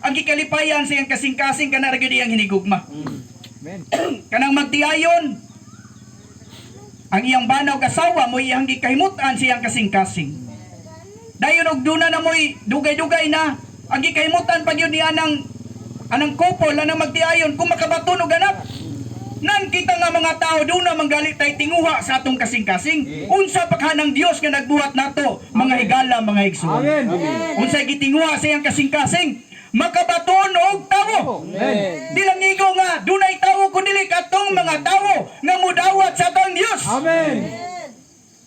ang gikalipayan siyang kasing-kasing kana ra gyud iyang hinigugma. Amen. Kanang magtiayon ang iyang banaw kasawa mo iyang gikahimutan siyang kasing-kasing. Dayon og duna na mo'y dugay-dugay na ang gikahimutan pag yun niya anang couple anang magtiayon kung makabaton og anak. Nan kita nga mga tao doon na manggalit tay tinguha sa atong kasing-kasing. Unsa paghanang Dios nga nagbuhat nato mga higala mga igsoon. Amen. Unsay gitinguha sa iyang kasing-kasing makabaton og tawo. Amen. Di lang igo nga dunay tawo kun dili katong mga tawo nga mudawat sa atong Dios. Amen.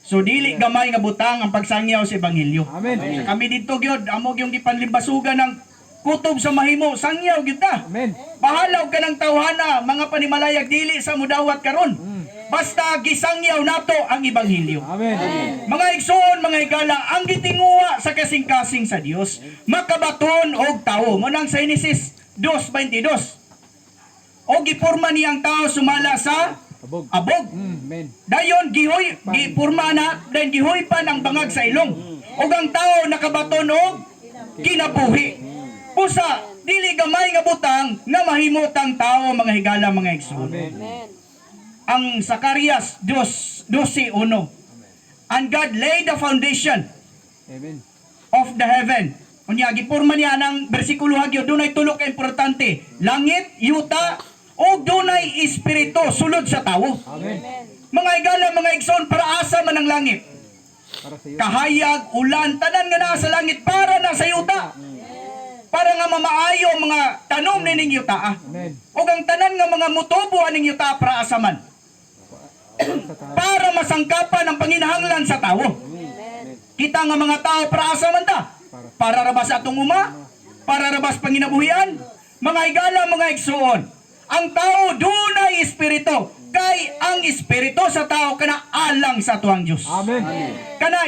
So dili gamay nga butang ang pagsangyaw sa ebanghelyo. Amen. Kami dito gyud amo yung gipanlimbasugan ng kutob sa mahimo sangyaw gyud ta. Amen. Bahalaw ka ng tawhana, mga panimalayag dili sa mudawat karon. Basta gisangyaw nato ang ebanghelyo. Amen. Mga igsoon, mga higala, ang gitinguha sa kasing-kasing sa Dios, makabaton og tawo. Munang sa Genesis 2:22. O giporma niyang tao sumala sa Abog. abog. Amen. Dayon gipurma na, dayon gihoy pa ng bangag sa ilong. Ug ang tao nakabaton og kinabuhi. Pusa, dili gamay nga butang nga mahimutang tao mga higala mga igsoon. Amen. Ang Zacarias 12:1. And God laid the foundation Amen. of the heaven. Unya gipurma niya ng bersikulo hagyo dunay tulo ka importante. Langit, yuta, o dunay espiritu sulod sa tawo. Amen. Mga higala mga igsoon, para asa man ang langit? Para sa iyo. Kahayag, ulan, tanan nga naa sa langit para na sa yuta. Para nga mamaayo ang mga tanom ni ning yuta. Amen. O ang tanan nga mga mutubo aning yuta para asa man. Sa tayo. Para masangkapan ang panginahanglan sa tawo. Kita nga mga tao para asa man ta? Para rabas atong uma, para rabas panginabuhian. Mga higala, mga igsoon, ang tao dunay espiritu, kay ang espiritu sa tao kana alang sa tuang Dios. Amen. Kana